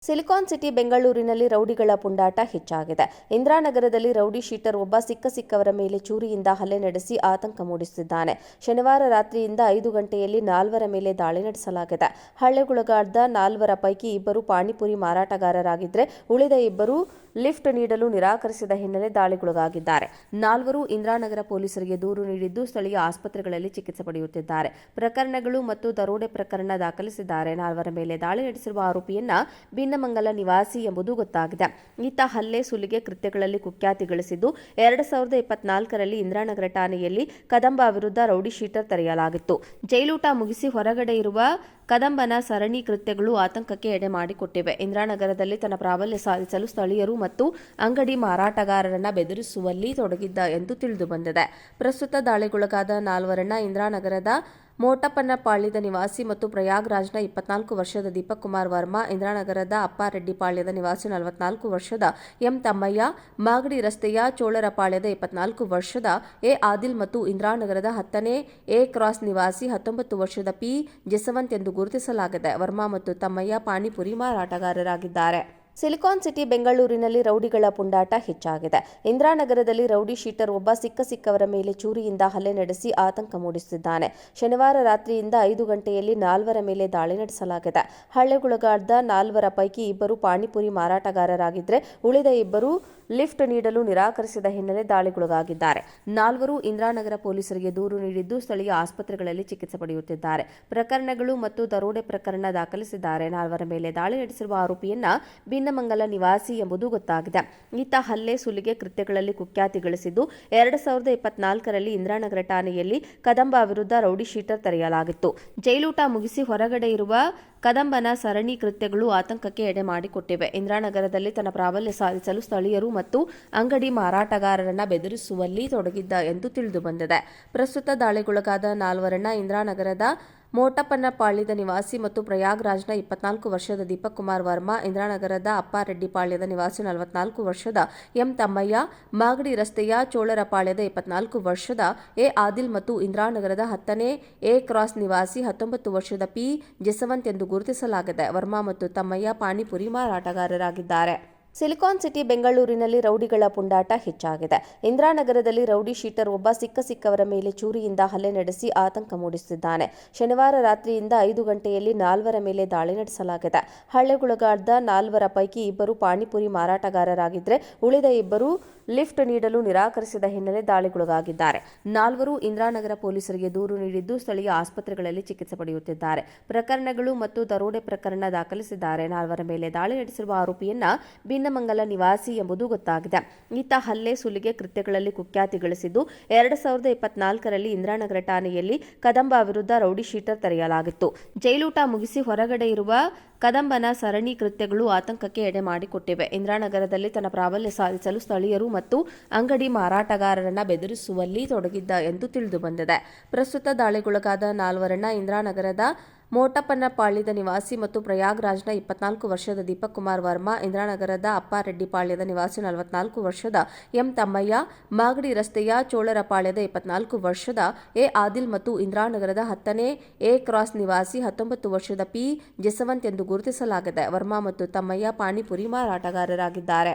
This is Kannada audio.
ಸಿಲಿಕಾನ್ ಸಿಟಿ ಬೆಂಗಳೂರಿನಲ್ಲಿ ರೌಡಿಗಳ ಪುಂಡಾಟ ಹೆಚ್ಚಾಗಿದೆ. ಇಂದಿರಾನಗರದಲ್ಲಿ ರೌಡಿ ಶೀಟರ್ ಒಬ್ಬ ಸಿಕ್ಕವರ ಮೇಲೆ ಚೂರಿಯಿಂದ ಹಲ್ಲೆ ನಡೆಸಿ ಆತಂಕ ಮೂಡಿಸಿದ್ದಾನೆ. ಶನಿವಾರ ರಾತ್ರಿಯಿಂದ 5 ಗಂಟೆಯಲ್ಲಿ 4 ಮೇಲೆ ದಾಳಿ ನಡೆಸಲಾಗಿದೆ. ಹಲ್ಲೆಗೊಳಗಾದ 4 ಪೈಕಿ 2 ಪಾನಿಪುರಿ ಮಾರಾಟಗಾರರಾಗಿದ್ದರೆ ಉಳಿದ 2 ಲಿಫ್ಟ್ ನೀಡಲು ನಿರಾಕರಿಸಿದ ಹಿನ್ನೆಲೆ ದಾಳಿಗೊಳಗಾಗಿದ್ದಾರೆ. 4 ಇಂದಿರಾನಗರ ಪೊಲೀಸರಿಗೆ ದೂರು ನೀಡಿದ್ದು ಸ್ಥಳೀಯ ಆಸ್ಪತ್ರೆಗಳಲ್ಲಿ ಚಿಕಿತ್ಸೆ ಪಡೆಯುತ್ತಿದ್ದಾರೆ. ಪ್ರಕರಣಗಳು ಮತ್ತು ದರೋಡೆ ಪ್ರಕರಣ ದಾಖಲಿಸಿದ್ದಾರೆ. 4 ಮೇಲೆ ದಾಳಿ ನಡೆಸಿರುವ ಆರೋಪಿಯನ್ನ ಭಿನ್ನಮಂಗಲ ನಿವಾಸಿ ಎಂಬುದು ಗೊತ್ತಾಗಿದೆ. ಈತ ಹಲ್ಲೆ, ಸುಲಿಗೆ ಕೃತ್ಯಗಳಲ್ಲಿ ಕುಖ್ಯಾತಿ ಗಳಿಸಿದ್ದು 2024ರಲ್ಲಿ ಇಂದಿರಾನಗರ ಠಾಣೆಯಲ್ಲಿ ಕದಂಬ ವಿರುದ್ಧ ರೌಡಿ ಶೀಟರ್ ತೆರೆಯಲಾಗಿತ್ತು. ಜೈಲೂಟ ಮುಗಿಸಿ ಹೊರಗಡೆ ಇರುವ ಕದಂಬನ ಸರಣಿ ಕೃತ್ಯಗಳು ಆತಂಕಕ್ಕೆ ಎಡೆ ಮಾಡಿಕೊಟ್ಟಿವೆ. ಇಂದಿರಾನಗರದಲ್ಲಿ ತನ್ನ ಪ್ರಾಬಲ್ಯ ಸಾಧಿಸಲು ಸ್ಥಳೀಯರು ಮತ್ತು ಅಂಗಡಿ ಮಾರಾಟಗಾರರನ್ನ ಬೆದರಿಸುವಲ್ಲಿ ತೊಡಗಿದ್ದ ಎಂದು ತಿಳಿದುಬಂದಿದೆ. ಪ್ರಸ್ತುತ ದಾಳಿಗೊಳಗಾದ 4ರನ್ನ ಇಂದಿರಾನಗರದ ಮೋಟಪ್ಪನಪಾಳ್ಯದ ನಿವಾಸಿ ಮತ್ತು ಪ್ರಯಾಗ್ರಾಜ್ನ 24 ವರ್ಷದ ದೀಪಕ್ ಕುಮಾರ್ ವರ್ಮಾ, ಇಂದಿರಾನಗರದ ಅಪ್ಪಾರೆಡ್ಡಿಪಾಳ್ಯದ ನಿವಾಸಿ 44 ವರ್ಷದ ಎಂ ತಮ್ಮಯ್ಯ, ಮಾಗಡಿ ರಸ್ತೆಯ ಚೋಳರಪಾಳ್ಯದ 24 ವರ್ಷದ ಎ ಆದಿಲ್ ಮತ್ತು ಇಂದಿರಾನಗರದ 10ನೇ ಎ ಕ್ರಾಸ್ ನಿವಾಸಿ 19 ವರ್ಷದ ಪಿ ಜಸವಂತ್ ಎಂದು ಗುರುತಿಸಲಾಗಿದೆ. ವರ್ಮಾ ಮತ್ತು ತಮ್ಮಯ್ಯ ಪಾನಿಪುರಿ ಮಾರಾಟಗಾರರಾಗಿದ್ದಾರೆ. ಸಿಲಿಕಾನ್ ಸಿಟಿ ಬೆಂಗಳೂರಿನಲ್ಲಿ ರೌಡಿಗಳ ಪುಂಡಾಟ ಹೆಚ್ಚಾಗಿದೆ. ಇಂದಿರಾನಗರದಲ್ಲಿ ರೌಡಿ ಶೀಟರ್ ಒಬ್ಬ ಸಿಕ್ಕವರ ಮೇಲೆ ಚೂರಿಯಿಂದ ಹಲ್ಲೆ ನಡೆಸಿ ಆತಂಕ ಮೂಡಿಸಿದ್ದಾನೆ. ಶನಿವಾರ ರಾತ್ರಿಯಿಂದ 5 ಗಂಟೆಯಲ್ಲಿ 4 ಮೇಲೆ ದಾಳಿ ನಡೆಸಲಾಗಿದೆ. ಹಲ್ಲೆಗೊಳಗಾದ 4 ಪೈಕಿ 2 ಪಾನಿಪುರಿ ಮಾರಾಟಗಾರರಾಗಿದ್ದರೆ ಉಳಿದ 2 ಲಿಫ್ಟ್ ನೀಡಲು ನಿರಾಕರಿಸಿದ ಹಿನ್ನೆಲೆ ದಾಳಿಗೊಳಗಾಗಿದ್ದಾರೆ. 4 ಇಂದಿರಾನಗರ ಪೊಲೀಸರಿಗೆ ದೂರು ನೀಡಿದ್ದು ಸ್ಥಳೀಯ ಆಸ್ಪತ್ರೆಗಳಲ್ಲಿ ಚಿಕಿತ್ಸೆ ಪಡೆಯುತ್ತಿದ್ದಾರೆ. ಪ್ರಕರಣಗಳು ಮತ್ತು ದರೋಡೆ ಪ್ರಕರಣ ದಾಖಲಿಸಿದ್ದಾರೆ. 4 ಮೇಲೆ ದಾಳಿ ನಡೆಸಿರುವ ಆರೋಪಿಯನ್ನ ಭಿನ್ನಮಂಗಲ ನಿವಾಸಿ ಎಂಬುದು ಗೊತ್ತಾಗಿದೆ. ಈತ ಹಲ್ಲೆ, ಸುಲಿಗೆ ಕೃತ್ಯಗಳಲ್ಲಿ ಕುಖ್ಯಾತಿ ಗಳಿಸಿದ್ದು 2024ರಲ್ಲಿ ಇಂದಿರಾನಗರ ಠಾಣೆಯಲ್ಲಿ ಕದಂಬ ವಿರುದ್ಧ ರೌಡಿ ಶೀಟರ್ ತೆರೆಯಲಾಗಿತ್ತು. ಜೈಲೂಟ ಮುಗಿಸಿ ಹೊರಗಡೆ ಇರುವ ಕದಂಬನ ಸರಣಿ ಕೃತ್ಯಗಳು ಆತಂಕಕ್ಕೆ ಎಡೆ ಮಾಡಿಕೊಟ್ಟಿವೆ. ಇಂದಿರಾನಗರದಲ್ಲಿ ತನ್ನ ಪ್ರಾಬಲ್ಯ ಸಾಧಿಸಲು ಸ್ಥಳೀಯರು ಮತ್ತು ಅಂಗಡಿ ಮಾರಾಟಗಾರರನ್ನ ಬೆದರಿಸುವಲ್ಲಿ ತೊಡಗಿದ್ದ ಎಂದು ತಿಳಿದುಬಂದಿದೆ. ಪ್ರಸ್ತುತ ದಾಳಿಗೊಳಗಾದ 4ರನ್ನ ಇಂದಿರಾನಗರದ ಮೋಟಪ್ಪನಪಾಳ್ಯದ ನಿವಾಸಿ ಮತ್ತು ಪ್ರಯಾಗ್ರಾಜ್ನ 24 ವರ್ಷದ ದೀಪಕ್ ಕುಮಾರ್ ವರ್ಮಾ, ಇಂದಿರಾನಗರದ ಅಪ್ಪಾರೆಡ್ಡಿಪಾಳ್ಯದ ನಿವಾಸಿ 44 ವರ್ಷದ ಎಂ ತಮ್ಮಯ್ಯ, ಮಾಗಡಿ ರಸ್ತೆಯ ಚೋಳರಪಾಳ್ಯದ 24 ವರ್ಷದ ಎ ಆದಿಲ್ ಮತ್ತು ಇಂದಿರಾನಗರದ 10ನೇ ಎ ಕ್ರಾಸ್ ನಿವಾಸಿ 19 ವರ್ಷದ ಪಿ. ಜಸವಂತ್ ಎಂದು ಗುರುತಿಸಲಾಗಿದೆ. ವರ್ಮಾ ಮತ್ತು ತಮ್ಮಯ್ಯ ಪಾನಿಪುರಿ ಮಾರಾಟಗಾರರಾಗಿದ್ದಾರೆ. ಸಿಲಿಕಾನ್ ಸಿಟಿ ಬೆಂಗಳೂರಿನಲ್ಲಿ ರೌಡಿ ಶೀಟರ್ ಒಬ್ಬ ಸಿಕ್ಕವರ ಮೇಲೆ ಚೂರಿಯಿಂದ ಹಲ್ಲೆ ನಡೆಸಿ ಆತಂಕ ಮೂಡಿಸಿದ್ದಾನೆ. 4 ಮೇಲೆ ದಾಳಿ ನಡೆಸಿರುವ ಆರೋಪಿಯನ್ನ ಭಿನ್ನಮಂಗಲ ನಿವಾಸಿ ಎಂಬುದು ಗೊತ್ತಾಗಿದೆ. 4 ಇಂದಿರಾನಗರ ಪೊಲೀಸರಿಗೆ ದೂರು ನೀಡಿದ್ದು ಸ್ಥಳೀಯ ಆಸ್ಪತ್ರೆಗಳಲ್ಲಿ ಚಿಕಿತ್ಸೆ ಪಡೆಯುತ್ತಿದ್ದಾರೆ. ಪ್ರಕರಣಗಳು ಮತ್ತು ದರೋಡೆ ಪ್ರಕರಣ ದಾಖಲಿಸಿದ್ದಾರೆ. 4 ಮೇಲೆ ದಾಳಿ ನಡೆಸಿರುವ ಆರೋಪಿಯನ್ನ ಭಿನ್ನಮಂಗಲ ನಿವಾಸಿ ಎಂಬುದು ಗೊತ್ತಾಗಿದೆ. 4 ಸಿಲಿಕಾನ್ ಸಿಟಿ ಬೆಂಗಳೂರಿನಲ್ಲಿ ರೌಡಿಗಳ ಪುಂಡಾಟ ಹೆಚ್ಚಾಗಿದೆ. ಇಂದಿರಾನಗರದಲ್ಲಿ ರೌಡಿ ಶೀಟರ್ ಒಬ್ಬ ಸಿಕ್ಕವರ ಮೇಲೆ ಚೂರಿಯಿಂದ ಹಲ್ಲೆ ನಡೆಸಿ ಆತಂಕ ಮೂಡಿಸಿದ್ದಾನೆ. ಶನಿವಾರ ರಾತ್ರಿಯಿಂದ 5 ಗಂಟೆಯಲ್ಲಿ 4 ಮೇಲೆ ದಾಳಿ ನಡೆಸಲಾಗಿದೆ. ಹಲ್ಲೆಗೊಳಗಾದ 4 ಪೈಕಿ 2 ಪಾನಿಪುರಿ ಮಾರಾಟಗಾರರಾಗಿದ್ದರೆ ಉಳಿದ 2 ಲಿಫ್ಟ್ ನೀಡಲು ನಿರಾಕರಿಸಿದ ಹಿನ್ನೆಲೆ ದಾಳಿಗೊಳಗಾಗಿದ್ದಾರೆ. 4 ಇಂದಿರಾನಗರ ಪೊಲೀಸರಿಗೆ ದೂರು ನೀಡಿದ್ದು ಸ್ಥಳೀಯ ಆಸ್ಪತ್ರೆಗಳಲ್ಲಿ ಚಿಕಿತ್ಸೆ ಪಡೆಯುತ್ತಿದ್ದಾರೆ. ಪ್ರಕರಣಗಳು ಮತ್ತು ದರೋಡೆ ಪ್ರಕರಣ ದಾಖಲಿಸಿದ್ದಾರೆ. 4 ಮೇಲೆ ದಾಳಿ ನಡೆಸಿರುವ ಆರೋಪಿಯನ್ನ ಭಿನ್ನಮಂಗಲ ನಿವಾಸಿ ಎಂಬುದು ಗೊತ್ತಾಗಿದೆ. ಈತ ಹಲ್ಲೆ, ಸುಲಿಗೆ ಕೃತ್ಯಗಳಲ್ಲಿ ಕುಖ್ಯಾತಿ ಗಳಿಸಿದ್ದು 2024ರಲ್ಲಿ ಇಂದಿರಾನಗರ ಠಾಣೆಯಲ್ಲಿ ಕದಂಬ ವಿರುದ್ಧ ರೌಡಿ ಶೀಟರ್ ತೆರೆಯಲಾಗಿತ್ತು. ಜೈಲೂಟ ಮುಗಿಸಿ ಹೊರಗಡೆ ಇರುವ ಕದಂಬನ ಸರಣಿ ಕೃತ್ಯಗಳು ಆತಂಕಕ್ಕೆ ಎಡೆ ಮಾಡಿಕೊಟ್ಟಿವೆ. ಇಂದಿರಾನಗರದಲ್ಲಿ ತನ್ನ ಪ್ರಾಬಲ್ಯ ಸಾಧಿಸಲು ಸ್ಥಳೀಯರು ಮತ್ತು ಅಂಗಡಿ ಮಾರಾಟಗಾರರನ್ನ ಬೆದರಿಸುವಲ್ಲಿ ತೊಡಗಿದ್ದ ಎಂದು ತಿಳಿದುಬಂದಿದೆ. ಪ್ರಸ್ತುತ ದಾಳಿಗೊಳಗಾದ 4ರನ್ನ ಇಂದಿರಾನಗರದ ಮೋಟಪ್ಪನಪಾಳ್ಯದ ನಿವಾಸಿ ಮತ್ತು ಪ್ರಯಾಗ್ರಾಜ್ನ 24 ವರ್ಷದ ದೀಪಕ್ ಕುಮಾರ್ ವರ್ಮಾ, ಇಂದಿರಾನಗರದ ಅಪ್ಪಾರೆಡ್ಡಿಪಾಳ್ಯದ ನಿವಾಸಿ 44 ವರ್ಷದ ಎಂ ತಮ್ಮಯ್ಯ, ಮಾಗಡಿ ರಸ್ತೆಯ ಚೋಳರಪಾಳ್ಯದ 24 ವರ್ಷದ ಎ ಆದಿಲ್ ಮತ್ತು ಇಂದಿರಾನಗರದ 10ನೇ ಎ ಕ್ರಾಸ್ ನಿವಾಸಿ 19 ವರ್ಷದ ಪಿ. ಜಸವಂತ್ ಎಂದು ಗುರುತಿಸಲಾಗಿದೆ. ವರ್ಮಾ ಮತ್ತು ತಮ್ಮಯ್ಯ ಪಾನಿಪುರಿ ಮಾರಾಟಗಾರರಾಗಿದ್ದಾರೆ.